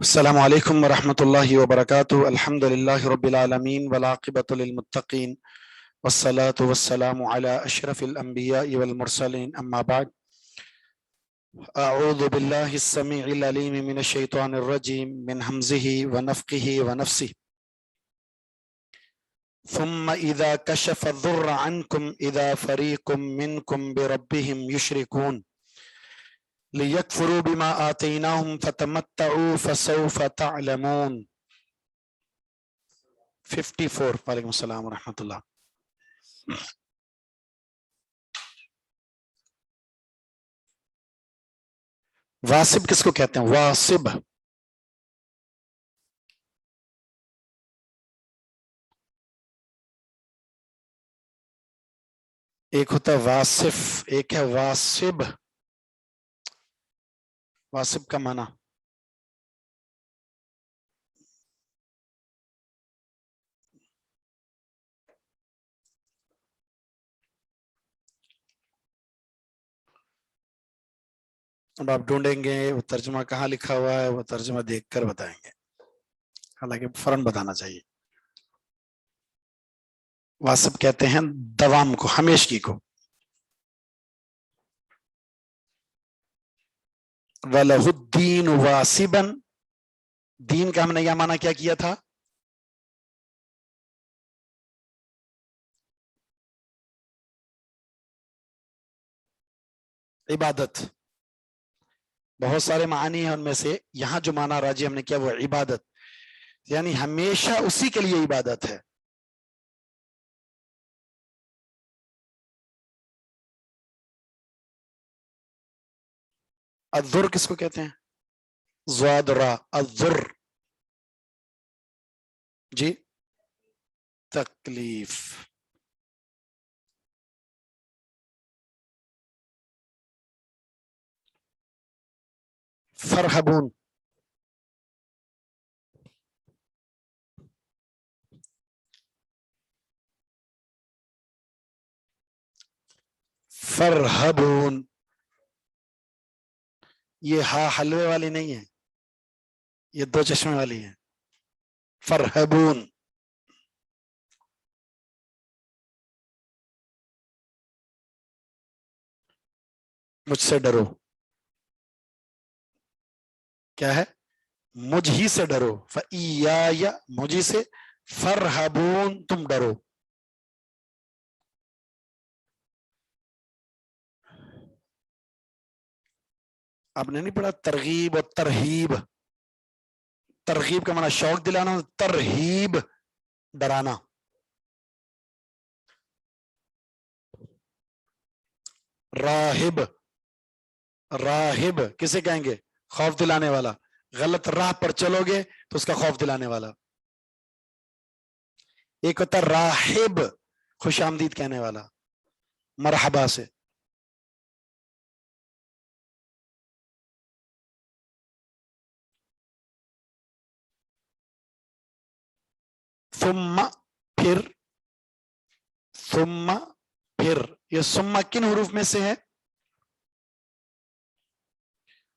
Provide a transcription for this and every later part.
السلام علیکم ورحمۃ اللہ وبرکاتہ۔ الحمد للہ رب العالمین والعاقبۃ للمتقین والصلاة والسلام علی اشرف الانبیاء والمرسلین، اما بعد۔ اعوذ باللہ السمیع العلیم من الشیطان الرجیم من ہمزہ ونفخہ ونفثہ۔ ثم اذا کشف الضر عنکم اذا فریق منکم بربہم یشرکون لِيَكْفُرُوا بِمَا آتَيْنَاهُمْ فَتَمَتَّعُوا فَسَوْفَ تَعْلَمُونَ۔ 54۔ وعلیکم السلام ورحمۃ اللہ۔ واسب کس کو کہتے ہیں؟ واسب ایک ہوتا ہے واسف، ایک ہے واسب۔ واسب کا معنی اب آپ ڈھونڈیں گے وہ ترجمہ کہاں لکھا ہوا ہے، وہ ترجمہ دیکھ کر بتائیں گے، حالانکہ فوراً بتانا چاہیے۔ واسب کہتے ہیں دوام کو، ہمیشگی کو۔ وَلَهُ الدِّينُ وَاسِبًا، دین کا ہم نے یہ معنی کیا کیا تھا؟ عبادت۔ بہت سارے معنی ہیں، ان میں سے یہاں جو معنی راجی ہم نے کیا وہ عبادت، یعنی ہمیشہ اسی کے لیے عبادت ہے۔ الذر کس کو کہتے ہیں؟ ضاد را، الذر جی تکلیف۔ فرحبون، فرحبون، یہ ہا حلوے والی نہیں ہے، یہ دو چشمے والی ہے۔ فرحبون، مجھ سے ڈرو۔ کیا ہے؟ مجھ ہی سے ڈرو۔ فَإِيَّایَ، مجھ سے، فرحبون، تم ڈرو۔ آپ نے نہیں پڑھا ترغیب اور ترہیب؟ ترغیب کا معنی شوق دلانا، ترہیب ڈرانا۔ راہب، راہب کسے کہیں گے؟ خوف دلانے والا۔ غلط راہ پر چلو گے تو اس کا خوف دلانے والا۔ ایک ہوتا راہب، خوش آمدید کہنے والا، مرحبا سے۔ ثم، پھر، ثم، پھر، یہ ثم کن حروف میں سے ہے؟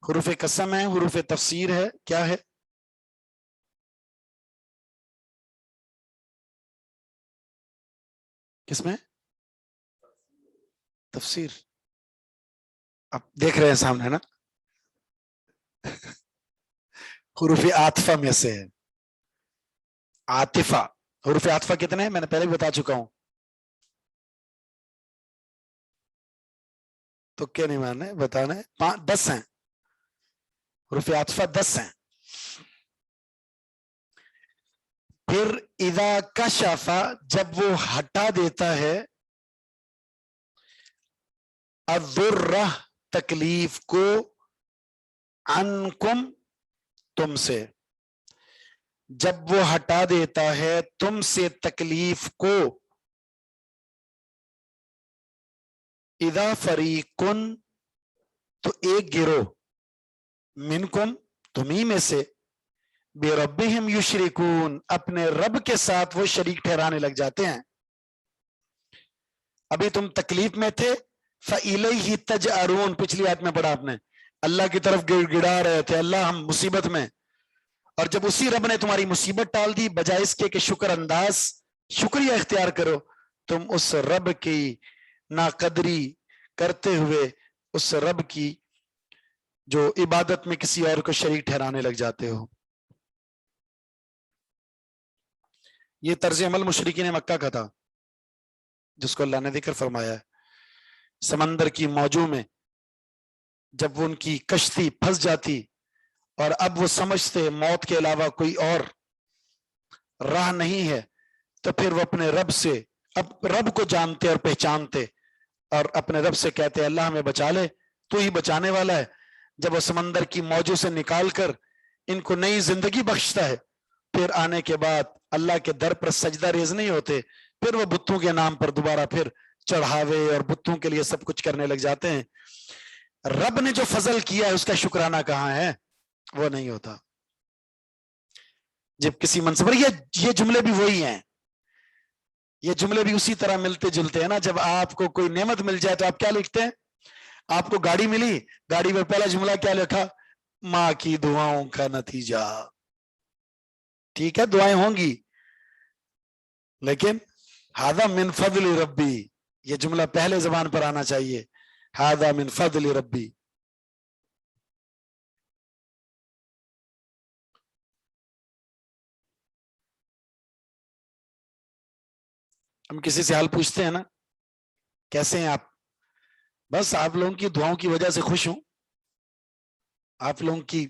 حروف قسم ہے، حروف تفسیر ہے، کیا ہے؟ کس میں؟ تفسیر۔ آپ دیکھ رہے ہیں سامنے نا؟ حروف عاطفہ میں سے ہے۔ عاطفہ، حروف عاطفہ کتنے ہیں؟ میں نے پہلے بھی بتا چکا ہوں، تو کیا نہیں ماننے بتانا ہے؟ 10 ہیں حروف عاطفہ، 10 ہیں۔ پھر اذا کشف، جب وہ ہٹا دیتا ہے، الضر، تکلیف کو، عنکم، تم سے، جب وہ ہٹا دیتا ہے تم سے تکلیف کو، اذا فریقن، تو ایک گروہ، منکم، تمہیں میں سے، بربہم یشرکون، اپنے رب کے ساتھ وہ شریک ٹھہرانے لگ جاتے ہیں۔ ابھی تم تکلیف میں تھے، فَإِلَيْهِ تَجْأَرُونَ، پچھلی آیت میں پڑھا آپ نے، اللہ کی طرف گڑ گڑا رہے تھے، اللہ ہم مصیبت میں، اور جب اسی رب نے تمہاری مصیبت ٹال دی، بجائے اس کے کہ شکر انداز شکریہ اختیار کرو، تم اس رب کی ناقدری کرتے ہوئے اس رب کی جو عبادت میں کسی اور کو شریک ٹھہرانے لگ جاتے ہو۔ یہ طرز عمل مشرکین مکہ کا تھا جس کو اللہ نے ذکر فرمایا ہے۔ سمندر کی موجوں میں جب وہ ان کی کشتی پھنس جاتی اور اب وہ سمجھتے موت کے علاوہ کوئی اور راہ نہیں ہے، تو پھر وہ اپنے رب سے، اب رب کو جانتے اور پہچانتے اور اپنے رب سے کہتے اللہ ہمیں بچا لے، تو ہی بچانے والا ہے۔ جب وہ سمندر کی موجوں سے نکال کر ان کو نئی زندگی بخشتا ہے، پھر آنے کے بعد اللہ کے در پر سجدہ ریز نہیں ہوتے، پھر وہ بتوں کے نام پر دوبارہ پھر چڑھاوے اور بتوں کے لیے سب کچھ کرنے لگ جاتے ہیں۔ رب نے جو فضل کیا ہے اس کا شکرانہ کہاں ہے؟ وہ نہیں ہوتا۔ جب کسی منصب پر یہ جملے بھی وہی ہیں، یہ جملے بھی اسی طرح ملتے جلتے ہیں نا۔ جب آپ کو کوئی نعمت مل جائے تو آپ کیا لکھتے ہیں؟ آپ کو گاڑی ملی، گاڑی میں پہلا جملہ کیا لکھا؟ ماں کی دعاؤں کا نتیجہ۔ ٹھیک ہے، دعائیں ہوں گی، لیکن ہذا من فضل ربی، یہ جملہ پہلے زبان پر آنا چاہیے، ہذا من فضل ربی۔ ہم کسی سے حال پوچھتے ہیں نا، کیسے ہیں آپ؟ بس آپ لوگوں کی دعاؤں کی وجہ سے خوش ہوں، آپ لوگوں کی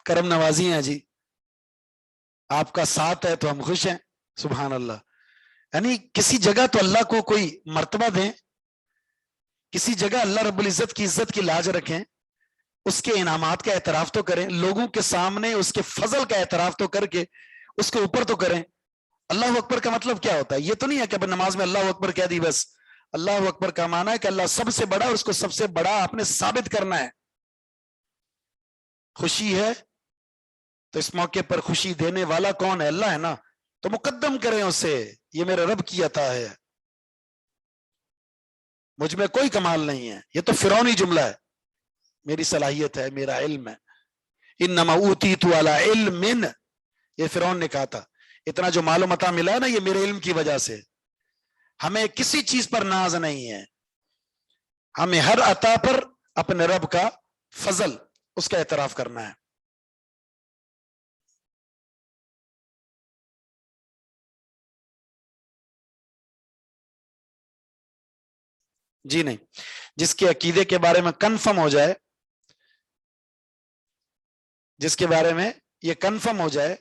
کرم نوازی ہیں جی، آپ کا ساتھ ہے تو ہم خوش ہیں۔ سبحان اللہ۔ یعنی کسی جگہ تو اللہ کو کوئی مرتبہ دیں، کسی جگہ اللہ رب العزت کی عزت کی لاج رکھیں، اس کے انعامات کا اعتراف تو کریں، لوگوں کے سامنے اس کے فضل کا اعتراف تو کر کے اس کے اوپر تو کریں۔ اللہ اکبر کا مطلب کیا ہوتا ہے؟ یہ تو نہیں ہے کہ نماز میں اللہ اکبر کہہ دی بس۔ اللہ اکبر کا معنی ہے کہ اللہ سب سے بڑا اور اس کو سب سے بڑا آپ نے ثابت کرنا ہے۔ خوشی ہے تو اس موقع پر خوشی دینے والا کون ہے؟ اللہ ہے نا، تو مقدم کریں اسے، یہ میرے رب کی عطا ہے، مجھ میں کوئی کمال نہیں ہے، یہ تو فرعونی جملہ ہے، میری صلاحیت ہے، میرا علم ہے۔ انما اوتیت علی علم، یہ فرعون نے کہا تھا، اتنا جو مال و متاع ملا ہے نا یہ میرے علم کی وجہ سے۔ ہمیں کسی چیز پر ناز نہیں ہے، ہمیں ہر عطا پر اپنے رب کا فضل، اس کا اعتراف کرنا ہے۔ جی نہیں، جس کے عقیدے کے بارے میں کنفرم ہو جائے، جس کے بارے میں یہ کنفرم ہو جائے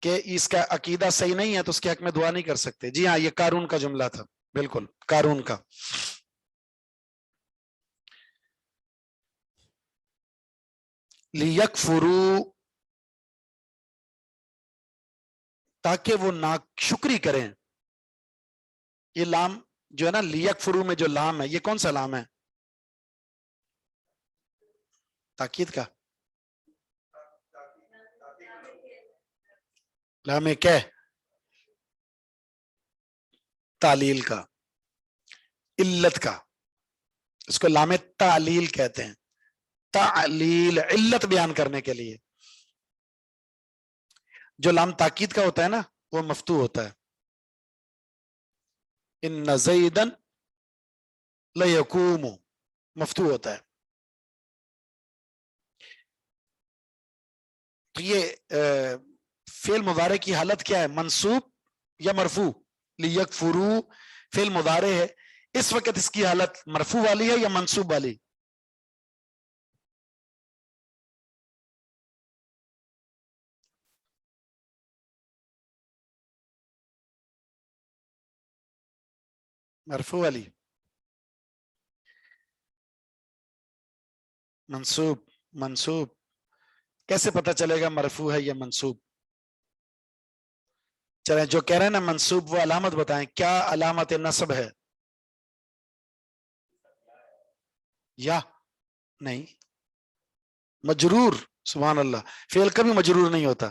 کہ اس کا عقیدہ صحیح نہیں ہے تو اس کے حق میں دعا نہیں کر سکتے۔ جی ہاں، یہ قارون کا جملہ تھا، بالکل قارون کا۔ لیکفروا، تاکہ وہ ناشکری کریں۔ یہ لام جو ہے نا، لیکفروا میں جو لام ہے، یہ کون سا لام ہے؟ تاکید کا، لام کیا؟ تعلیل کا، علت کا، اس کو لام تعلیل کہتے ہیں، تعلیل علت بیان کرنے کے لیے۔ جو لام تاکید کا ہوتا ہے نا وہ مفتوح ہوتا ہے، ان زیدا لیقوم، مفتوح ہوتا ہے۔ تو یہ فعل مضارع کی حالت کیا ہے؟ منصوب یا مرفوع؟ لیکفروا فعل مضارع ہے، اس وقت اس کی حالت مرفوع والی ہے یا منصوب والی؟ مرفوع والی۔ منصوب، منصوب کیسے پتہ چلے گا مرفوع ہے یا منصوب؟ چلیں جو کہہ رہے ہیں نا منصوب، وہ علامت بتائیں، کیا علامت نصب ہے؟ یا نہیں، مجرور۔ سبحان اللہ، فعل کبھی مجرور نہیں ہوتا۔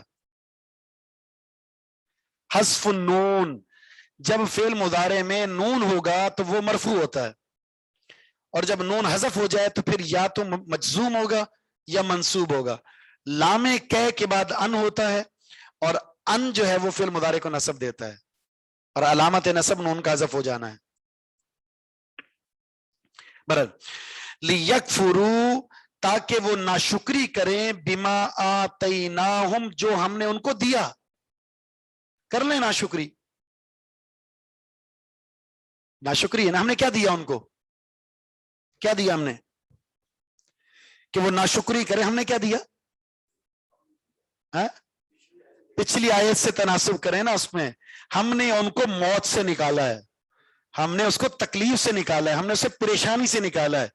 حذف النون، جب فعل مضارع میں نون ہوگا تو وہ مرفوع ہوتا ہے، اور جب نون حذف ہو جائے تو پھر یا تو مجزوم ہوگا یا منصوب ہوگا۔ لام کہ کے بعد ان ہوتا ہے اور ان جو ہے وہ فعل مضارع کو نصب دیتا ہے اور علامت نصب نون کا حذف ہو جانا ہے. برحال لیکفروا تاکہ وہ ناشکری کریں بما آتیناہم جو ہم نے ان کو دیا. کر لیں ناشکری. ناشکری ہے نا, ہم نے کیا دیا ان کو, کیا دیا ہم نے کہ وہ ناشکری کرے. ہم نے کیا دیا؟ پچھلی آیت سے تناسب کریں نا, اس میں ہم نے ان کو موت سے نکالا ہے, ہم نے اس کو تکلیف سے نکالا ہے, ہم نے اسے پریشانی سے نکالا ہے,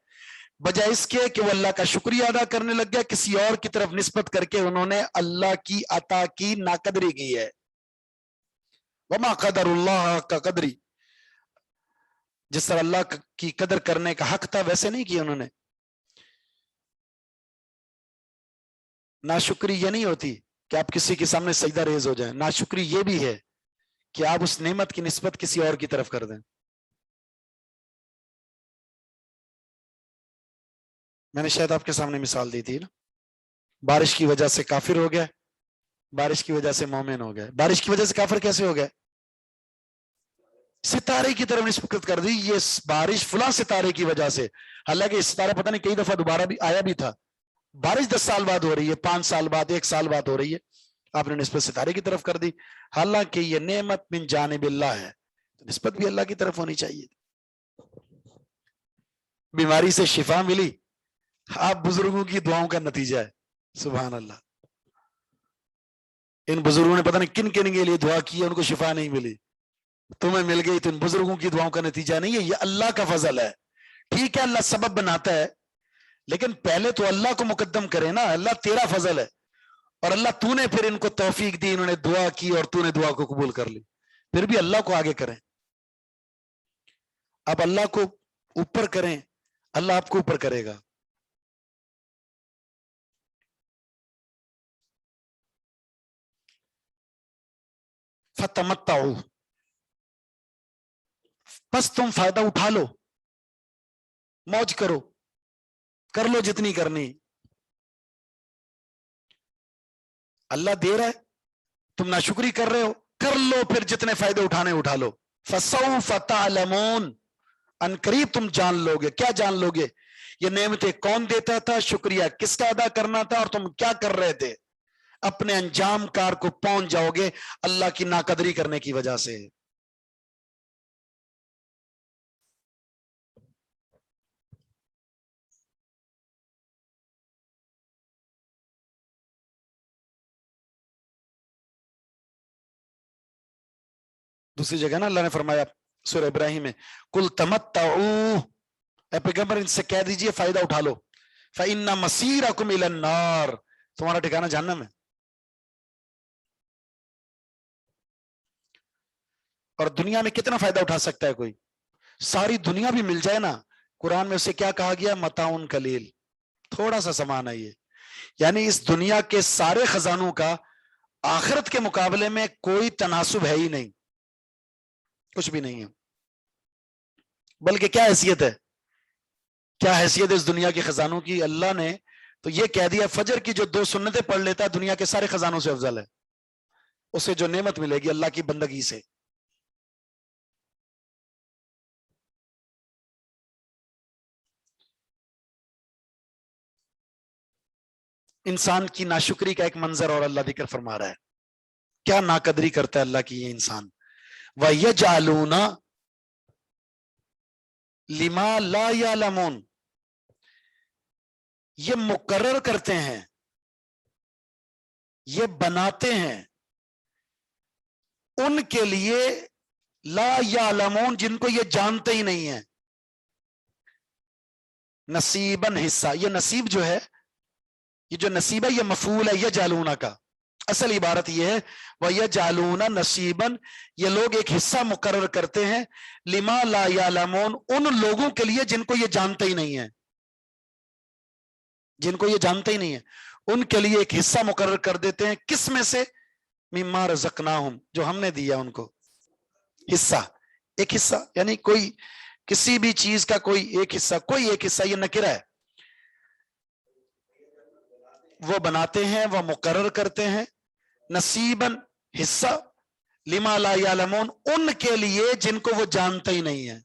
بجائے اس کے کہ وہ اللہ کا شکریہ ادا کرنے لگ گیا, کسی اور کی طرف نسبت کر کے انہوں نے اللہ کی عطا کی ناقدری کی ہے. وما قدر اللہ کا قدری, جس طرح اللہ کی قدر کرنے کا حق تھا ویسے نہیں کیا انہوں نے. ناشکری یہ نہیں ہوتی کہ آپ کسی کے سامنے سجدہ ریز ہو جائیں, ناشکری یہ بھی ہے کہ آپ اس نعمت کی نسبت کسی اور کی طرف کر دیں. میں نے شاید آپ کے سامنے مثال دی تھی نا, بارش کی وجہ سے کافر ہو گیا, بارش کی وجہ سے مومن ہو گیا. بارش کی وجہ سے کافر کیسے ہو گیا؟ ستارے کی طرف نسبت کر دی, یہ بارش فلاں ستارے کی وجہ سے, حالانکہ اس ستارہ پتہ نہیں کئی دفعہ دوبارہ بھی آیا بھی تھا. بارش 10 سال بعد ہو رہی ہے, 5 سال بعد, 1 سال بعد ہو رہی ہے, آپ نے نسبت ستارے کی طرف کر دی, حالانکہ یہ نعمت من جانب اللہ ہے, نسبت بھی اللہ کی طرف ہونی چاہیے. بیماری سے شفا ملی, آپ بزرگوں کی دعاؤں کا نتیجہ ہے. سبحان اللہ. ان بزرگوں نے پتہ نہیں کن کن کے لیے دعا کی, ان کو شفا نہیں ملی, تمہیں مل گئی تو ان بزرگوں کی دعاؤں کا نتیجہ نہیں ہے, یہ اللہ کا فضل ہے. ٹھیک ہے اللہ سبب بناتا ہے, لیکن پہلے تو اللہ کو مقدم کرے نا, اللہ تیرا فضل ہے, اور اللہ تو نے پھر ان کو توفیق دی, انہوں نے دعا کی اور تو نے دعا کو قبول کر لی, پھر بھی اللہ کو آگے کریں. آپ اللہ کو اوپر کریں, اللہ آپ کو اوپر کرے گا. فتمتعوا, بس تم فائدہ اٹھا لو, موج کرو, کر لو جتنی کرنی. اللہ دے رہا ہے, تم ناشکری کر رہے ہو, کر لو پھر جتنے فائدے اٹھانے اٹھا لو. فسوف تعلمون, ان قریب تم جان لو گے. کیا جان لو گے؟ یہ نعمتیں کون دیتا تھا, شکریہ کس کا ادا کرنا تھا, اور تم کیا کر رہے تھے. اپنے انجام کار کو پہنچ جاؤ گے اللہ کی ناقدری کرنے کی وجہ سے. دوسری جگہ نا اللہ نے فرمایا سورہ ابراہیم میں, کل تمتعوا, اے پیغمبر ان سے کہہ دیجئے فائدہ اٹھا لو. فإن مصیرکم الی النار, تمہارا ٹھکانہ جہنم ہے. اور دنیا میں کتنا فائدہ اٹھا سکتا ہے کوئی؟ ساری دنیا بھی مل جائے نا, قرآن میں اسے کیا کہا گیا؟ متاع قلیل, تھوڑا سا سامان ہے یہ. یعنی اس دنیا کے سارے خزانوں کا آخرت کے مقابلے میں کوئی تناسب ہے ہی نہیں, کچھ بھی نہیں ہے. بلکہ کیا حیثیت ہے, کیا حیثیت ہے اس دنیا کے خزانوں کی؟ اللہ نے تو یہ کہہ دیا فجر کی جو 2 سنتیں پڑھ لیتا ہے دنیا کے سارے خزانوں سے افضل ہے, اسے جو نعمت ملے گی اللہ کی بندگی سے. انسان کی ناشکری کا ایک منظر اور اللہ ذکر فرما رہا ہے, کیا ناقدری کرتا ہے اللہ کی یہ انسان. وَيَجْعَلُونَ لِمَا لَا يَعْلَمُونَ, یہ مقرر کرتے ہیں, یہ بناتے ہیں ان کے لیے لا یعلمون, جن کو یہ جانتے ہی نہیں ہیں, نصیباً حصہ. یہ نصیب جو ہے, یہ جو نصیب ہے یہ مفعول ہے یجعلون کا, اصل عبارت یہ ہے وَيَجْعَلُونَ نَصِيبًا, یہ لوگ ایک حصہ مقرر کرتے ہیں لما لا یعلمون, ان لوگوں کے لیے جن کو یہ جانتے ہی نہیں ہے, جن کو یہ جانتے ہی نہیں ہے ان کے لیے ایک حصہ مقرر کر دیتے ہیں. کس میں سے؟ مما رزقناہم, جو ہم نے دیا ان کو. حصہ, ایک حصہ, یعنی کوئی کسی بھی چیز کا کوئی ایک حصہ, کوئی ایک حصہ, یہ نکرہ ہے. وہ بناتے ہیں، وہ مقرر کرتے ہیں، نصیباً حصہ، لما لا یعلمون ان کے لیے جن کو وہ جانتے ہی نہیں ہے۔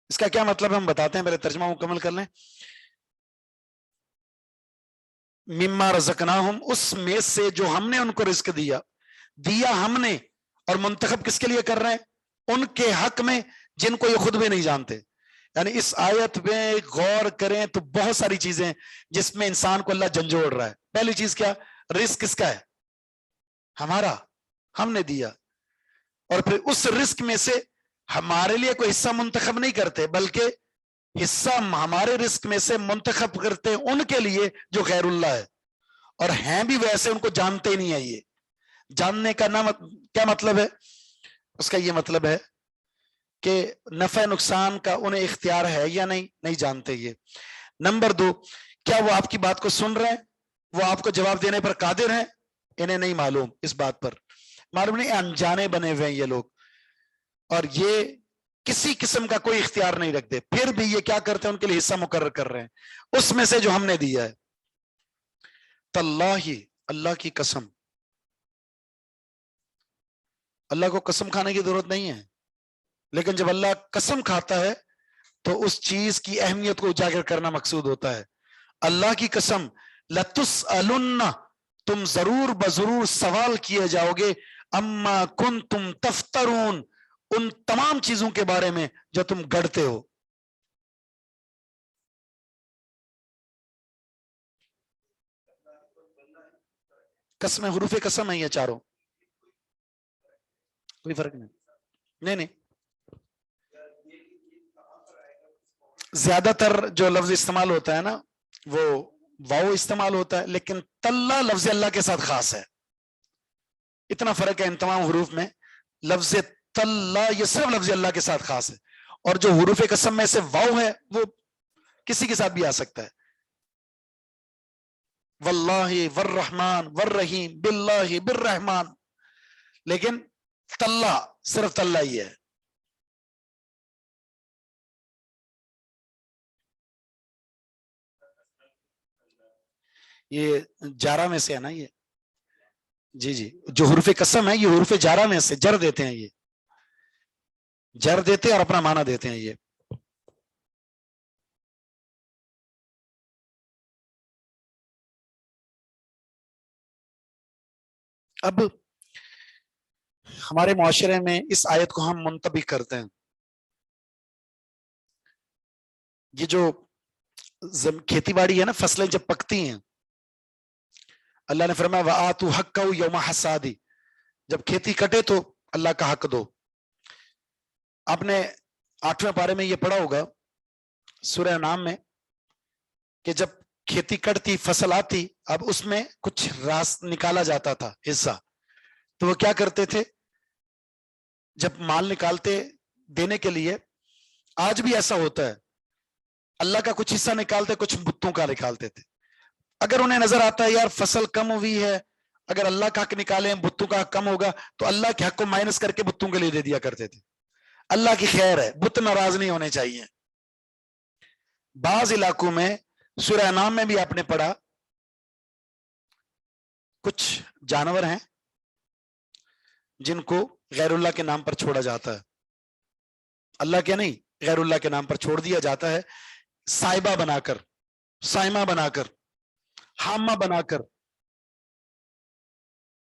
اس کا کیا مطلب ہے ہم بتاتے ہیں، پہلے ترجمہ مکمل کر لیں۔ مما رزقناہم، اس میں سے جو ہم نے ان کو رزق دیا ہم نے، اور منتخب کس کے لیے کر رہے ہیں؟ ان کے حق میں جن کو یہ خود بھی نہیں جانتے۔ یعنی اس آیت میں غور کریں تو بہت ساری چیزیں جس میں انسان کو اللہ جھنجھوڑ رہا ہے۔ پہلی چیز کیا؟ رزق کس کا ہے؟ ہمارا، ہم نے دیا، اور پھر اس رزق میں سے ہمارے لیے کوئی حصہ منتخب نہیں کرتے، بلکہ حصہ ہمارے رزق میں سے منتخب کرتے ان کے لیے جو غیر اللہ ہے، اور ہیں بھی ویسے ان کو جانتے ہی نہیں ہے۔ یہ جاننے کا نام کیا مطلب ہے؟ اس کا یہ مطلب ہے کہ نفع نقصان کا انہیں اختیار ہے یا نہیں جانتے یہ۔ نمبر 2، کیا وہ آپ کی بات کو سن رہے ہیں؟ وہ آپ کو جواب دینے پر قادر ہیں؟ انہیں نہیں معلوم، اس بات پر معلوم نہیں، انجانے بنے ہوئے ہیں یہ لوگ، اور یہ کسی قسم کا کوئی اختیار نہیں رکھتے، پھر بھی یہ کیا کرتے ہیں؟ ان کے لیے حصہ مقرر کر رہے ہیں اس میں سے جو ہم نے دیا ہے۔ تاللہ، اللہ کی قسم، اللہ کو قسم کھانے کی ضرورت نہیں ہے، لیکن جب اللہ قسم کھاتا ہے تو اس چیز کی اہمیت کو اجاگر کرنا مقصود ہوتا ہے۔ اللہ کی قسم، لتسألن، تم ضرور بضرور سوال کیے جاؤ گے، اما کنتم تفترون، ان تمام چیزوں کے بارے میں جو تم گڑھتے ہو۔ قسم حروف قسم ہے یہ چاروں، کوئی فرق نہیں۔ زیادہ تر جو لفظ استعمال ہوتا ہے نا وہ واو استعمال ہوتا ہے، لیکن تلّہ لفظ اللہ کے ساتھ خاص ہے، اتنا فرق ہے ان تمام حروف میں۔ لفظ تلّہ یہ صرف لفظ اللہ کے ساتھ خاص ہے، اور جو حروف قسم میں سے واو ہے وہ کسی کے ساتھ بھی آ سکتا ہے۔ واللہ والرحمن والرحیم، باللہ بالرحمن، لیکن تلّہ صرف تلّہ ہی ہے۔ یہ جارہ میں سے ہے نا یہ، جی جو حروف قسم ہے یہ حروف جارہ میں سے جر دیتے ہیں، یہ جر دیتے اور اپنا معنی دیتے ہیں یہ۔ اب ہمارے معاشرے میں اس آیت کو ہم منطبق کرتے ہیں، یہ جو کھیتی باڑی ہے نا، فصلیں جب پکتی ہیں، اللہ نے فرمایا وَآتُوا حَقَّهُ يَوْمَ حَصَادِهِ، جب کھیتی کٹے تو اللہ کا حق دو۔ آپ نے 8ویں پارے میں یہ پڑھا ہوگا سورہ انعام میں کہ جب کھیتی کٹتی، فصل آتی، اب اس میں کچھ راس نکالا جاتا تھا حصہ، تو وہ کیا کرتے تھے؟ جب مال نکالتے دینے کے لیے، آج بھی ایسا ہوتا ہے، اللہ کا کچھ حصہ نکالتے، کچھ بتوں کا نکالتے تھے۔ اگر انہیں نظر آتا ہے یار فصل کم ہوئی ہے، اگر اللہ کا حق نکالیں بتوں کا حق کم ہوگا، تو اللہ کے حق کو مائنس کر کے بتوں کے لیے دے دیا کرتے تھے۔ اللہ کی خیر ہے، بت ناراض نہیں ہونے چاہیے۔ بعض علاقوں میں سورہ انعام میں بھی آپ نے پڑھا، کچھ جانور ہیں جن کو غیر اللہ کے نام پر چھوڑا جاتا ہے، اللہ کے نہیں، غیر اللہ کے نام پر چھوڑ دیا جاتا ہے، سائبہ بنا کر، سائمہ بنا کر، حامہ بنا کر۔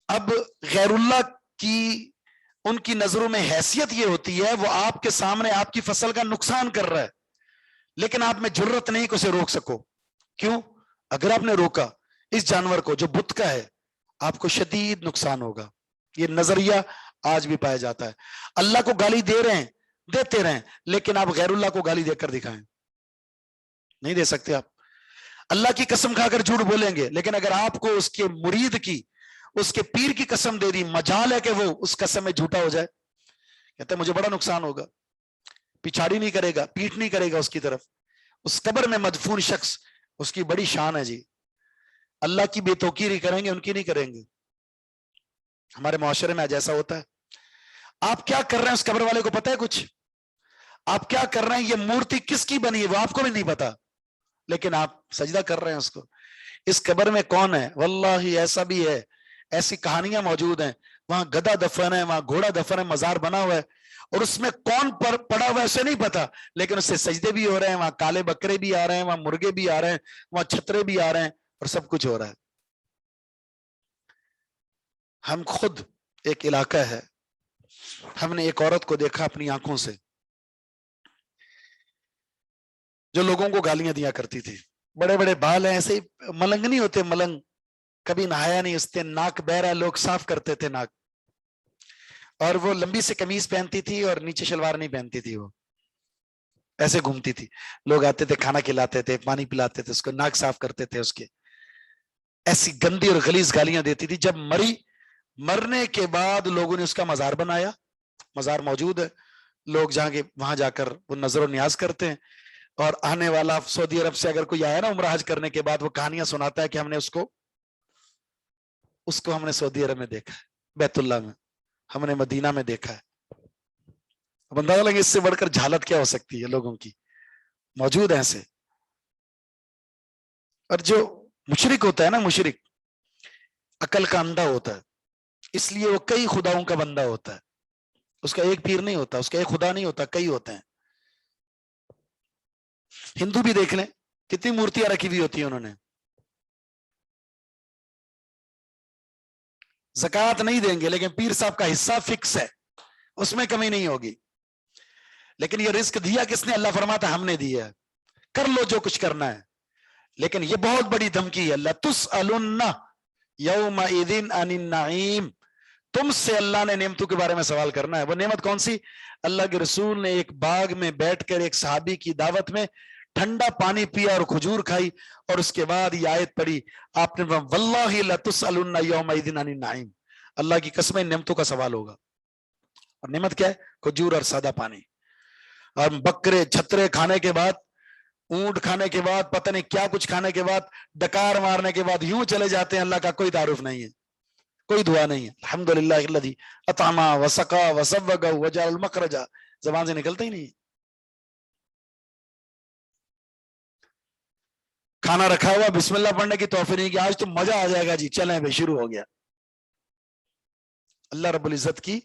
اب غیر اللہ کی ان کی نظروں میں حیثیت یہ ہوتی ہے، وہ آپ کے سامنے آپ کی فصل کا نقصان کر رہا ہے، لیکن آپ میں جرت نہیں کہ اسے روک سکو۔ کیوں؟ اگر آپ نے روکا اس جانور کو جو بت کا ہے، آپ کو شدید نقصان ہوگا۔ یہ نظریہ آج بھی پایا جاتا ہے۔ اللہ کو گالی دے رہے ہیں، دیتے رہیں، لیکن آپ غیر اللہ کو گالی دے کر دکھائیں، نہیں دے سکتے آپ۔ اللہ کی قسم کھا کر جھوٹ بولیں گے، لیکن اگر آپ کو اس کے مرید کی، اس کے پیر کی قسم دے دی، مجال ہے کہ وہ اس قسم میں جھوٹا ہو جائے، کہتا ہے مجھے بڑا نقصان ہوگا، پچھاڑی نہیں کرے گا، پیٹ نہیں کرے گا اس کی طرف۔ اس قبر میں مدفون شخص، اس کی بڑی شان ہے جی، اللہ کی بے توقیری کریں گے، ان کی نہیں کریں گے۔ ہمارے معاشرے میں آج ایسا ہوتا ہے۔ آپ کیا کر رہے ہیں اس قبر والے کو پتہ ہے کچھ؟ آپ کیا کر رہے ہیں؟ یہ مورتی کس کی بنی ہے وہ آپ کو بھی نہیں پتا، لیکن آپ سجدہ کر رہے ہیں اس کو۔ اس قبر میں کون ہے؟ واللہ ایسا بھی ہے، ایسی کہانیاں موجود ہیں، وہاں گدھا دفن ہے، وہاں گھوڑا دفن ہے، مزار بنا ہوا ہے، اور اس میں کون پڑا ہوا ہے اسے نہیں پتا، لیکن اس سے سجدے بھی ہو رہے ہیں، وہاں کالے بکرے بھی آ رہے ہیں، وہاں مرغے بھی آ رہے ہیں، وہاں چھترے بھی آ رہے ہیں، اور سب کچھ ہو رہا ہے۔ ہم خود ایک علاقہ ہے، ہم نے ایک عورت کو دیکھا اپنی آنکھوں سے جو لوگوں کو گالیاں دیا کرتی تھی، بڑے بڑے بال ہیں، ایسے ملنگ نہیں ہوتے، ملنگ، کبھی نہایا نہیں، اس سے ناک بہ رہا، لوگ صاف کرتے تھے ناک، اور وہ لمبی سے قمیض پہنتی تھی اور نیچے شلوار نہیں پہنتی تھی، وہ ایسے گھومتی تھی، لوگ آتے تھے کھانا کھلاتے تھے، پانی پلاتے تھے، اس کو ناک صاف کرتے تھے اس کے، ایسی گندی اور غلیظ گالیاں دیتی تھی۔ جب مری، مرنے کے بعد لوگوں نے اس کا مزار بنایا، مزار موجود ہے، لوگ جا کے وہاں جا کر وہ نظر و نیاز کرتے ہیں، اور آنے والا سعودی عرب سے اگر کوئی آیا نا عمرہ حج کرنے کے بعد، وہ کہانیاں سناتا ہے کہ ہم نے اس کو ہم نے سعودی عرب میں دیکھا ہے، بیت اللہ میں، ہم نے مدینہ میں دیکھا ہے۔ اب اندازہ لگے اس سے بڑھ کر جہالت کیا ہو سکتی ہے لوگوں کی، موجود ہیں ایسے۔ اور جو مشرک ہوتا ہے نا، مشرک عقل کا اندھا ہوتا ہے، اس لیے وہ کئی خداؤں کا بندہ ہوتا ہے، اس کا ایک پیر نہیں ہوتا، اس کا ایک خدا نہیں ہوتا، کئی ہوتے ہیں۔ ہندو بھی دیکھ لیں، کتنی مورتیاں رکھی ہوئی ہوتی ہیں انہوں نے، زکوٰۃ نہیں دیں گے لیکن پیر صاحب کا حصہ فکس ہے، اس میں کمی نہیں ہوگی، لیکن یہ رزق دیا کس نے؟ اللہ فرماتا ہم نے دیا ہے، کر لو جو کچھ کرنا ہے، لیکن یہ بہت بڑی دھمکی ہے، لَتُسْأَلُنَّ يَوْمَئِذٍ عَنِ النَّعِيمِ، تم سے اللہ نے نعمتوں کے بارے میں سوال کرنا ہے۔ وہ نعمت کون سی؟ اللہ کے رسول نے ایک باغ میں بیٹھ کر ایک صحابی کی دعوت میں ٹھنڈا پانی پیا اور کھجور کھائی، اور اس کے بعد یہ آیت پڑھی، آپ نے فرمایا واللہ لتسألن یومئذ عن النعیم، اللہ کی قسم نعمتوں کا سوال ہوگا۔ اور نعمت کیا ہے؟ کھجور اور سادہ پانی، اور بکرے چھترے کھانے کے بعد، اونٹ کھانے کے بعد، پتہ نہیں کیا کچھ کھانے کے بعد، ڈکار مارنے کے بعد یوں چلے جاتے ہیں، اللہ کا کوئی تعارف نہیں ہے، کوئی دعا نہیں ہے، الحمدللہ الذی اطعم وسقا وسوغ وجعل المخرج، زبان سے نکلتا ہی نہیں ہے۔ کھانا رکھا ہوا، بسم اللہ پڑھنے کی توفیق نہیں کہ آج تو مزہ آ جائے گا جی، چلیں بھائی شروع ہو گیا۔ اللہ رب العزت کی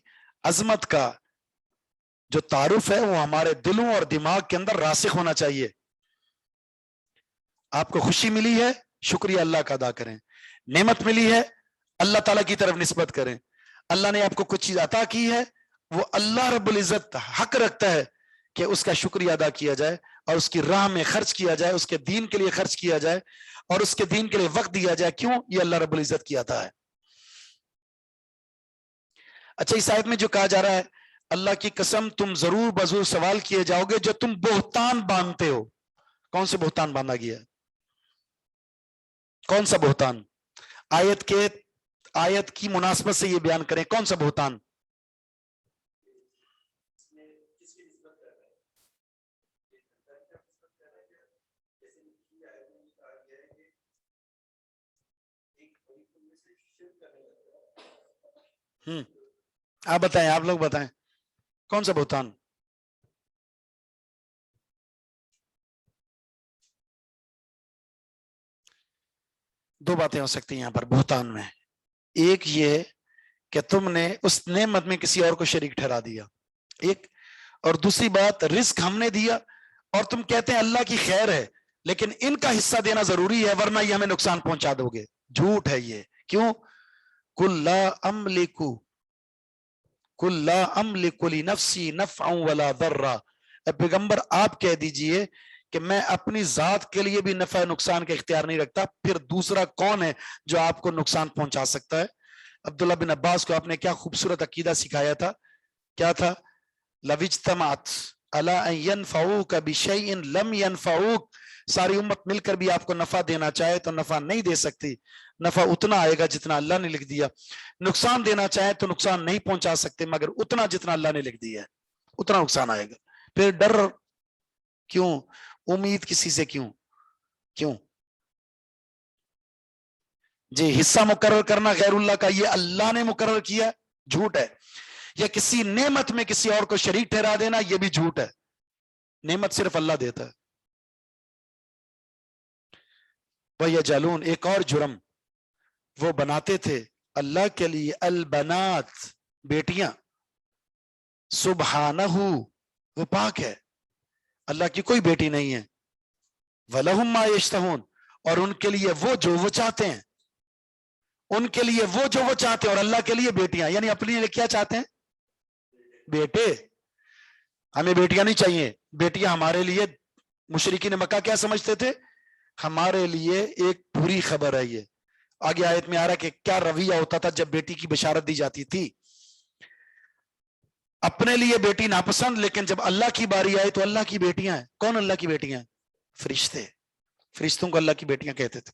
عظمت کا جو تعارف ہے وہ ہمارے دلوں اور دماغ کے اندر راسخ ہونا چاہیے۔ آپ کو خوشی ملی ہے، شکریہ اللہ کا ادا کریں، نعمت ملی ہے اللہ تعالیٰ کی طرف نسبت کریں، اللہ نے آپ کو کچھ چیز عطا کی ہے، وہ اللہ رب العزت حق رکھتا ہے کہ اس کا شکریہ ادا کیا جائے، اور اس کی راہ میں خرچ کیا جائے، اس کے دین کے لیے خرچ کیا جائے، اور اس کے دین کے لیے وقت دیا جائے۔ کیوں؟ یہ اللہ رب العزت کی عطا ہے۔ اچھا، اس آیت میں جو کہا جا رہا ہے، اللہ کی قسم تم ضرور بضرور سوال کیے جاؤ گے جو تم بہتان باندھتے ہو۔ کون سے بہتان باندھا گیا ہے؟ کون سا بہتان؟ آیت کی مناسبت سے یہ بیان کریں، کون سا بہتان؟ آپ بتائیں، آپ لوگ بتائیں کون سا بہتان؟ دو باتیں ہو سکتی ہیں یہاں پر بہتان میں، ایک یہ کہ تم نے اس نعمت میں کسی اور کو شریک ٹھہرا دیا، ایک، اور دوسری بات رزق ہم نے دیا اور تم کہتے ہیں اللہ کی خیر ہے لیکن ان کا حصہ دینا ضروری ہے ورنہ یہ ہمیں نقصان پہنچا دو گے۔ جھوٹ ہے یہ۔ کیوں؟ قُل لَا أَمْلِكُ لِنَفْسِي نَفْعًا وَلَا ضَرًّا، اے پیغمبر آپ کہہ دیجئے کہ میں اپنی ذات کے لیے بھی نفع نقصان کا اختیار نہیں رکھتا، پھر دوسرا کون ہے جو آپ کو نقصان پہنچا سکتا ہے؟ عبداللہ بن عباس کو آپ نے کیا خوبصورت عقیدہ سکھایا تھا، کیا تھا؟ لَوِ اجْتَمَعَتْ عَلَىٰ أَن يَنْفَعُوكَ بِشَيْءٍ لَمْ يَنْفَعُوكَ، ساری امت مل کر بھی آپ کو نفع دینا چاہے تو نفع نہیں دے سکتی، نفع اتنا آئے گا جتنا اللہ نے لکھ دیا، نقصان دینا چاہے تو نقصان نہیں پہنچا سکتے مگر اتنا جتنا اللہ نے لکھ دیا ہے، اتنا نقصان آئے گا۔ پھر ڈر کیوں؟ امید کسی سے کیوں؟ جی، حصہ مقرر کرنا غیر اللہ کا، یہ اللہ نے مقرر کیا، جھوٹ ہے۔ یا کسی نعمت میں کسی اور کو شریک ٹھہرا دینا، یہ بھی جھوٹ ہے۔ نعمت صرف اللہ دیتا ہے. وَيَجْعَلُونَ ایک اور جرم وہ بناتے تھے اللہ کے لیے البنات بیٹیاں. سبحانہ وہ پاک ہے, اللہ کی کوئی بیٹی نہیں ہے. وَلَهُمْ مَا يَشْتَهُونَ اور ان کے لیے وہ جو وہ چاہتے ہیں, ان کے لیے وہ جو وہ چاہتے ہیں. اور اللہ کے لیے بیٹیاں یعنی اپنے لیے کیا چاہتے ہیں؟ بیٹے. ہمیں بیٹیاں نہیں چاہیے. بیٹیاں ہمارے لیے مشرکین مکہ کیا سمجھتے تھے؟ ہمارے لیے ایک بری خبر ہے. یہ آگے آیت میں آ رہا ہے کہ کیا رویہ ہوتا تھا جب بیٹی کی بشارت دی جاتی تھی. اپنے لیے بیٹی ناپسند, لیکن جب اللہ کی باری آئے تو اللہ کی بیٹیاں ہیں. کون اللہ کی بیٹیاں ہیں؟ فرشتے. فرشتوں کو اللہ کی بیٹیاں کہتے تھے.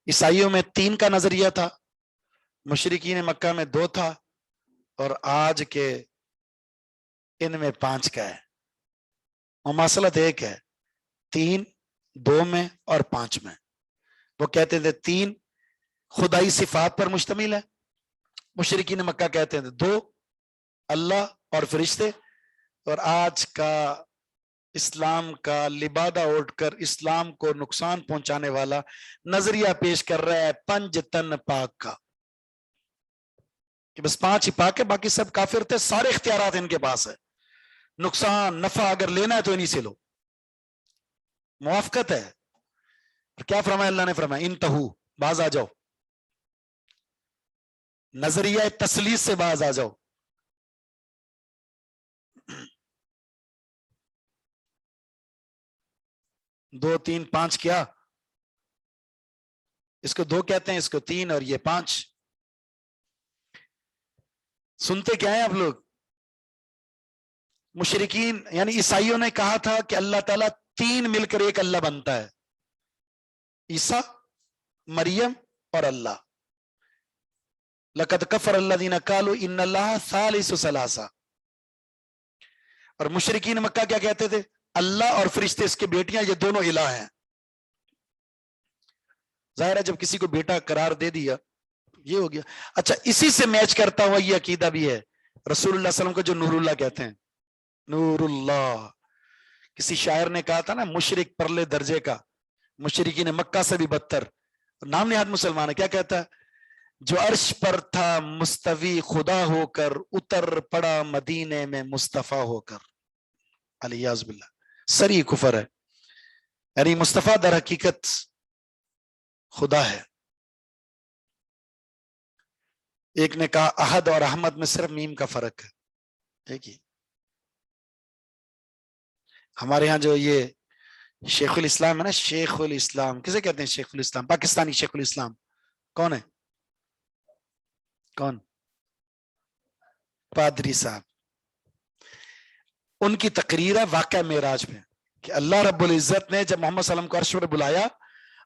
عیسائیوں میں 3 کا نظریہ تھا, مشرکین مکہ میں 2 تھا, اور آج کے ان میں 5 کا ہے. مماثلت ایک ہے, 3 2 میں اور 5 میں. وہ کہتے تھے 3 خدائی صفات پر مشتمل ہے, مشرکین مکہ کہتے ہیں 2 اللہ اور فرشتے. اور آج کا اسلام کا لبادہ اوڑھ کر اسلام کو نقصان پہنچانے والا نظریہ پیش کر رہا ہے 5 تن پاک کا, کہ بس 5 ہی پاک ہے, باقی سب کافر تھے. سارے اختیارات ان کے پاس ہے, نقصان نفع اگر لینا ہے تو انہی سے لو. موافقت ہے. کیا فرمایا اللہ نے؟ فرمایا انتہو, باز آ جاؤ, نظریہ تسلیث سے باز آ جاؤ. دو 3 5 کیا, اس کو 2 کہتے ہیں, اس کو 3 اور یہ 5. سنتے کیا ہیں آپ لوگ؟ مشرکین یعنی عیسائیوں نے کہا تھا کہ اللہ تعالیٰ 3 مل کر ایک اللہ بنتا ہے, عیسیٰ, مریم اور اللہ. لَقَدْ كَفَرَ الَّذِينَ قَالُوا إِنَّ اللَّهَ ثَالِثُ ثَلَاثَةٍ. اور مشرکین مکہ کیا کہتے تھے؟ اللہ اور فرشتے اس کے بیٹیاں, یہ دونوں الہ ہیں. ظاہر ہے جب کسی کو بیٹا قرار دے دیا یہ ہو گیا. اچھا, اسی سے میچ کرتا ہوا یہ عقیدہ بھی ہے رسول اللہ صلی اللہ علیہ وسلم کو جو نور اللہ کہتے ہیں. نور اللہ, کسی شاعر نے کہا تھا نا مشرک پرلے درجے کا, مشرکین مکہ سے بھی بدتر. نام نہاد مسلمان ہے. کیا کہتا ہے؟ جو عرش پر تھا مستوی خدا ہو کر, اتر پڑا مدینے میں مصطفیٰ ہو کر. علیہ باللہ, سری کفر ہے. یعنی مصطفیٰ در حقیقت خدا ہے. ایک نے کہا احد اور احمد میں صرف میم کا فرق ہے. دیکھیے ہمارے ہاں جو یہ شیخ الاسلام ہے نا, شیخ الاسلام کسے کہتے ہیں؟ شیخ الاسلام, پاکستانی شیخ الاسلام کون ہے؟ کون؟ پادری صاحب. ان کی تقریر ہے واقعہ معراج میں کہ اللہ رب العزت نے جب محمد صلی اللہ علیہ وسلم کو عرش پر بلایا,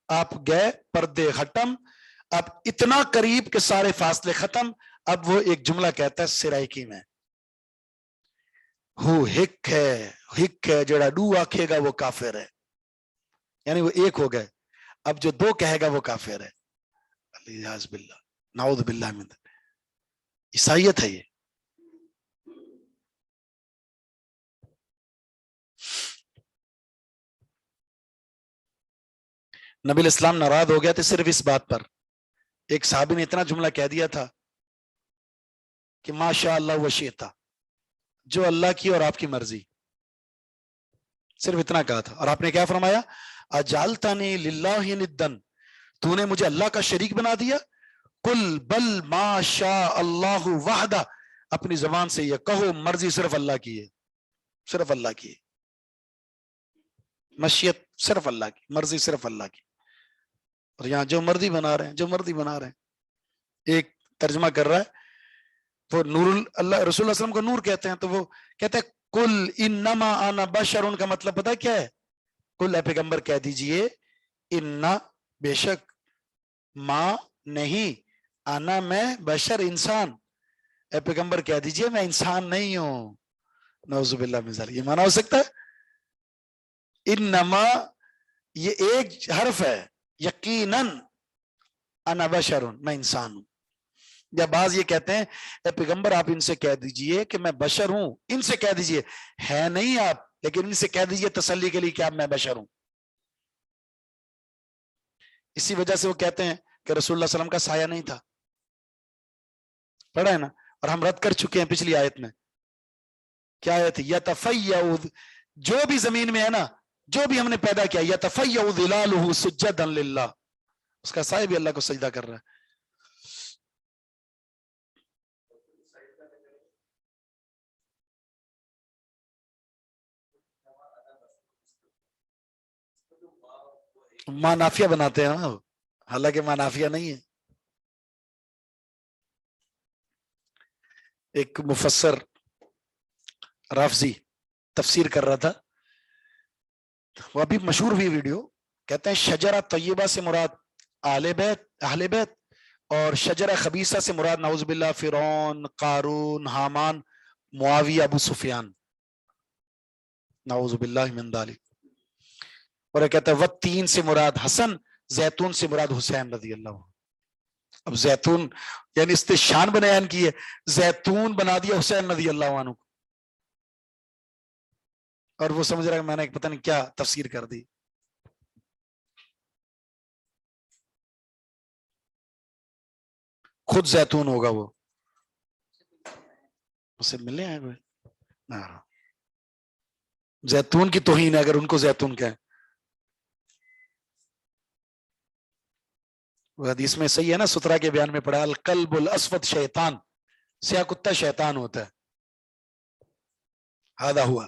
آپ گئے, پردے ختم, اب اتنا قریب کہ سارے فاصلے ختم. اب وہ ایک جملہ کہتا ہے سرائکی میں, ہو ہک ہے جڑا 2 آکھے گا وہ کافر ہے. یعنی وہ ایک ہو گئے, اب جو 2 کہے گا وہ کافر ہے. علیہ باللہ, نعوذ باللہ من. عیسائیت ہے یہ. نبی الاسلام ناراض ہو گیا تھے صرف اس بات پر. ایک صحابی نے اتنا جملہ کہہ دیا تھا کہ ماشاء اللہ و شئتا, جو اللہ کی اور آپ کی مرضی. صرف اتنا کہا تھا. اور آپ نے کیا فرمایا؟ اجعلتنی للہ ندن, تو نے مجھے اللہ کا شریک بنا دیا. قل بل ما شاء اللہ وحدہ, اپنی زبان سے یہ کہو مرضی صرف اللہ کی ہے, صرف اللہ کی ہے. مشیت صرف اللہ کی, مرضی صرف اللہ کی. اور یہاں جو مرضی بنا رہے ہیں, جو مرضی بنا رہے ہیں. ایک ترجمہ کر رہا ہے, وہ نور اللہ, رسول اللہ صلی اللہ علیہ وسلم کو نور کہتے ہیں, تو وہ کہتے ہیں کل انما انا بشر. ان کا مطلب پتہ کیا ہے؟ کل اے پیغمبر کہہ دیجئے, انا بے شک, ما نہیں, انا میں, بشر انسان. اے پیغمبر کہہ دیجئے میں انسان نہیں ہوں. نعوذ باللہ من ذالک. یہ معنی ہو سکتا ہے انما, یہ ایک حرف ہے, یقیناً انا بشر, میں انسان ہوں. یا بعض یہ کہتے ہیں اے پیغمبر آپ ان سے کہہ دیجئے کہ میں بشر ہوں، ان سے کہہ دیجئے ہے نہیں آپ، لیکن ان سے کہہ دیجئے تسلی کے لیے کہ آپ میں بشر ہوں۔ اسی وجہ سے وہ کہتے ہیں کہ رسول اللہ صلی اللہ علیہ وسلم کا سایہ نہیں تھا، پڑھا ہے نا، اور ہم رد کر چکے ہیں پچھلی آیت میں۔ کیا آیت ہے؟ یتفیع، جو بھی زمین میں ہے نا، جو بھی ہم نے پیدا کیا، یتفیع ظلالہ سجدا للہ، اس کا سایہ بھی اللہ کو سجدہ کر رہا ہے۔ ماں نافیہ بناتے ہیں نا، حالانکہ ماں نافیہ نہیں ہے۔ ایک مفسر رافضی تفسیر کر رہا تھا، وہ ابھی مشہور ہوئی ویڈیو، کہتے ہیں شجرہ طیبہ سے مراد اہل بیت، اور شجرہ خبیثہ سے مراد نعوذ باللہ فرعون، قارون، حامان، معاویہ، ابو سفیان، نعوذ باللہ من ذالک۔ اور یہ کہتا ہے والتین سے مراد حسن، زیتون سے مراد حسین رضی اللہ عنہ۔ اب زیتون یعنی اس نے شان بیان کی ہے، زیتون بنا دیا حسین رضی اللہ عنہ کو، اور وہ سمجھ رہا ہے کہ میں نے پتہ نہیں کیا تفسیر کر دی۔ خود زیتون ہوگا وہ، اسے ملے ہیں کوئی؟ زیتون کی توہین ہے اگر ان کو زیتون کہیں۔ وہ حدیث میں صحیح ہے نا، سترہ کے بیان میں پڑھا القلب الاسود شیطان، سیاہ کتا شیطان ہوتا ہے۔ ہذا ہوا۔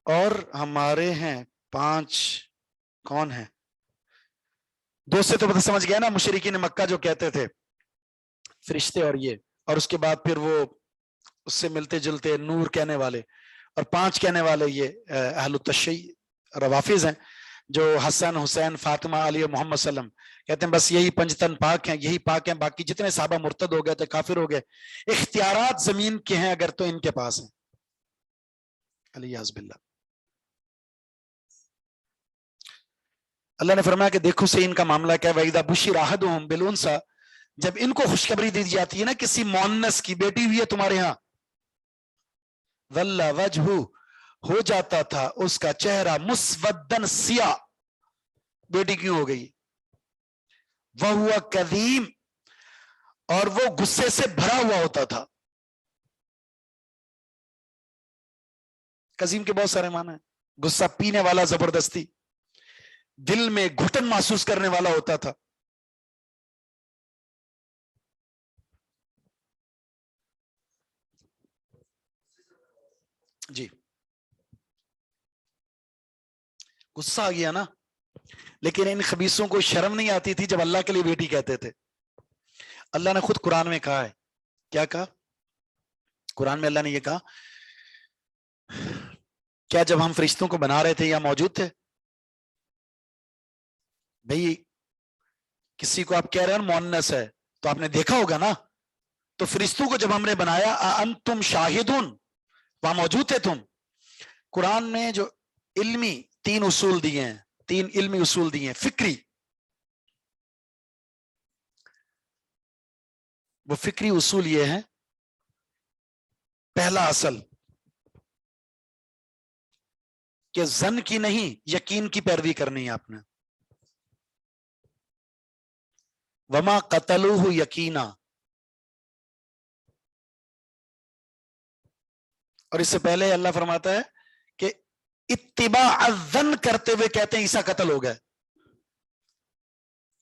اور ہمارے ہیں 5، کون ہیں؟ 2 سے تو پتہ سمجھ گیا نا، مشرکین مکہ جو کہتے تھے فرشتے اور یہ، اور اس کے بعد پھر وہ اس سے ملتے جلتے نور کہنے والے، اور 5 کہنے والے یہ اہل التشیع روافظ ہیں، جو حسن، حسین، فاطمہ، علی اور محمد صلی اللہ علیہ وسلم کہتے ہیں بس یہی 5 تن پاک ہیں، یہی پاک ہیں، باقی جتنے صحابہ مرتد ہو گئے تھے، کافر ہو گئے، اختیارات زمین کے ہیں اگر تو ان کے پاس ہیں، علیہ باللہ۔ اللہ نے فرمایا کہ دیکھو سے ان کا معاملہ کیا ہے، وَإِذَا بُشِّرَ أَحَدُهُم بِالْأُنثىٰ، جب ان کو خوشخبری دی جاتی ہے نا کسی مؤنث کی، بیٹی ہوئی ہے تمہارے ہاں، ظَلَّ وَجْهُ، ہو جاتا تھا اس کا چہرہ مُسْوَدًّا، سیاہ، بیٹی کیوں ہو گئی؟ وَهُوَ كَظِيمٌ، اور وہ غصے سے بھرا ہوا ہوتا تھا۔ قظیم کے بہت سارے معنی ہیں، غصہ پینے والا، زبردستی، دل میں گھٹن محسوس کرنے والا ہوتا تھا۔ جی غصہ آ گیا نا، لیکن ان خبیثوں کو شرم نہیں آتی تھی جب اللہ کے لیے بیٹی کہتے تھے۔ اللہ نے خود قرآن میں کہا ہے، کیا کہا قرآن میں؟ اللہ نے یہ کہا، کیا جب ہم فرشتوں کو بنا رہے تھے یا موجود تھے؟ بھئی کسی کو آپ کہہ رہے ہیں مؤنث ہے تو آپ نے دیکھا ہوگا نا، تو فرشتوں کو جب ہم نے بنایا انتم شاہدون، وہاں موجود تھے تم۔ قرآن میں جو علمی 3 اصول دیے ہیں، 3 علمی اصول دیے ہیں فکری، وہ فکری اصول یہ ہیں، پہلا اصل کہ ظن کی نہیں یقین کی پیروی کرنی ہے آپ نے۔ وما قتلوہ یقینا، اور اس سے پہلے اللہ فرماتا ہے کہ اتباع الظن کرتے ہوئے کہتے ہیں عیسیٰ قتل ہو گئے،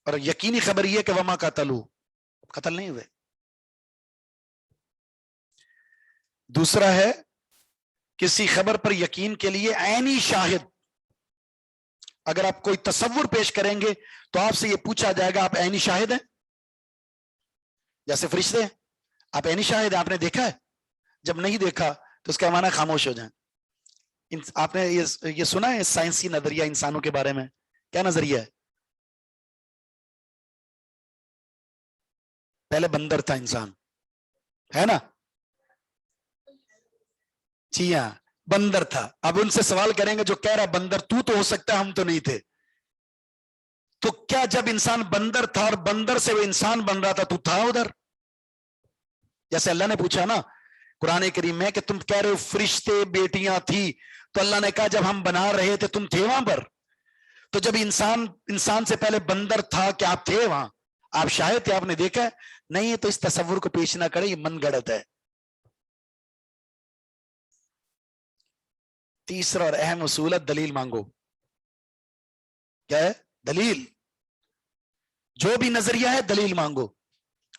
اور یقینی خبر یہ کہ وما قتلوہ، قتل نہیں ہوئے۔ دوسرا ہے کسی خبر پر یقین کے لیے عینی شاہد، اگر آپ کوئی تصور پیش کریں گے تو آپ سے یہ پوچھا جائے گا آپ عینی شاہد ہیں؟ جیسے فرشتے ہیں، آپ عینی شاہد ہیں، آپ نے دیکھا ہے؟ جب نہیں دیکھا تو اس کا معنی خاموش ہو جائیں۔ آپ نے یہ سنا ہے سائنسی نظریہ انسانوں کے بارے میں؟ کیا نظریہ ہے؟ پہلے بندر تھا انسان، ہے نا؟ جی ہاں بندر تھا۔ اب ان سے سوال کریں گے جو کہہ رہا بندر تو ہو سکتا ہے، ہم تو نہیں تھے، تو کیا جب انسان بندر تھا اور بندر سے وہ انسان بن رہا تھا تو تھا ادھر؟ جیسے اللہ نے پوچھا نا قرآن کریم میں کہ تم کہہ رہے ہو فرشتے بیٹیاں تھی، تو اللہ نے کہا جب ہم بنا رہے تھے تم تھے وہاں پر؟ تو جب انسان سے پہلے بندر تھا کیا آپ تھے وہاں؟ آپ شاید تھے، آپ نے دیکھا؟ نہیں، تو اس تصور کو پیش نہ کرے، یہ من گڑت ہے۔ تیسرا اور اہم اصول ہے دلیل مانگو۔ کیا ہے؟ دلیل۔ جو بھی نظریہ ہے دلیل مانگو۔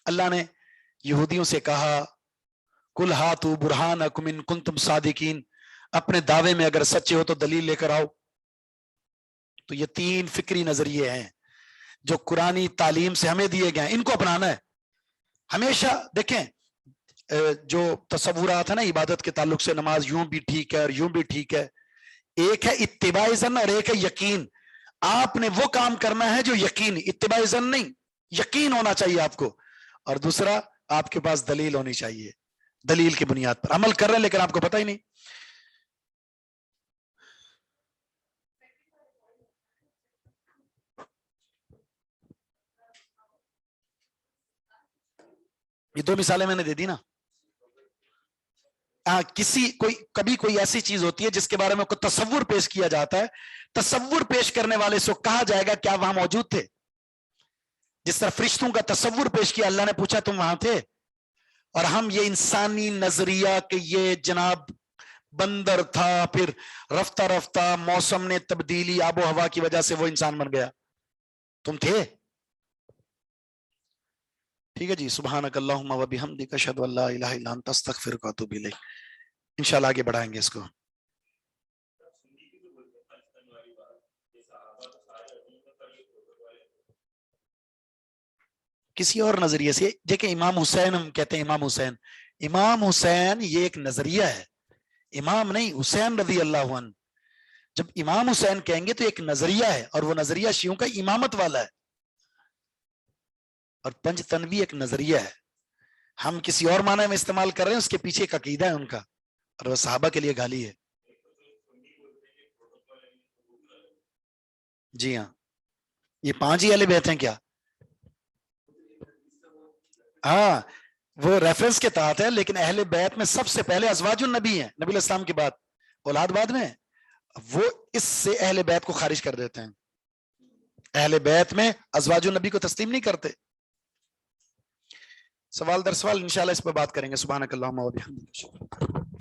اللہ نے یہودیوں سے کہا کل ہاتو برہانکم ان کنتم صادقین، اپنے دعوے میں اگر سچے ہو تو دلیل لے کر آؤ۔ تو یہ 3 فکری نظریے ہیں جو قرآنی تعلیم سے ہمیں دیے گئے ہیں، ان کو اپنانا ہے ہمیشہ۔ دیکھیں جو تصورات ہے نا عبادت کے تعلق سے، نماز یوں بھی ٹھیک ہے اور یوں بھی ٹھیک ہے، ایک ہے اتباع ظن اور ایک ہے یقین۔ آپ نے وہ کام کرنا ہے جو یقین، اتباع ظن نہیں، یقین ہونا چاہیے آپ کو۔ اور دوسرا آپ کے پاس دلیل ہونی چاہیے، دلیل کی بنیاد پر عمل کر رہے ہیں لیکن آپ کو پتہ ہی نہیں۔ یہ 2 مثالیں میں نے دے دی نا۔ کبھی کوئی ایسی چیز ہوتی ہے جس کے بارے میں کوئی تصور پیش کیا جاتا ہے، تصور پیش کرنے والے سے کہا جائے گا کیا وہاں موجود تھے؟ جس طرح فرشتوں کا تصور پیش کیا، اللہ نے پوچھا تم وہاں تھے؟ اور ہم یہ انسانی نظریہ کہ یہ جناب بندر تھا، پھر رفتہ رفتہ موسم نے تبدیلی، آب و ہوا کی وجہ سے وہ انسان بن گیا، تم تھے؟ ٹھیک ہے جی، سبحانک اللہم و بحمدک اشہد ان لا الہ الا انت استغفرک و اتوب الیک۔ انشاءاللہ آگے بڑھائیں گے اس کو۔ کسی اور نظریے سے دیکھیں، امام حسین، ہم کہتے ہیں امام حسین یہ ایک نظریہ ہے، امام نہیں، حسین رضی اللہ عنہ۔ جب امام حسین کہیں گے تو ایک نظریہ ہے، اور وہ نظریہ شیعوں کا امامت والا ہے، اور پنج تن بھی ایک نظریہ ہے۔ ہم کسی اور معنی میں استعمال کر رہے ہیں، اس کے پیچھے ایک عقیدہ ہے ان کا، اور وہ صحابہ کے لیے گالی ہے۔ جی ہاں، یہ 5 ہی اہل بیت ہیں کیا؟ ہاں، وہ ریفرنس کے تحت ہے، لیکن اہل بیت میں سب سے پہلے ازواج النبی ہیں، نبی الاسلام کے بعد، اولاد بعد میں۔ وہ اس سے اہل بیت کو خارج کر دیتے ہیں، اہل بیت میں ازواج النبی کو تسلیم نہیں کرتے۔ سوال در سوال انشاءاللہ اس پہ بات کریں گے۔ سبحانک اللہم و بحمدک۔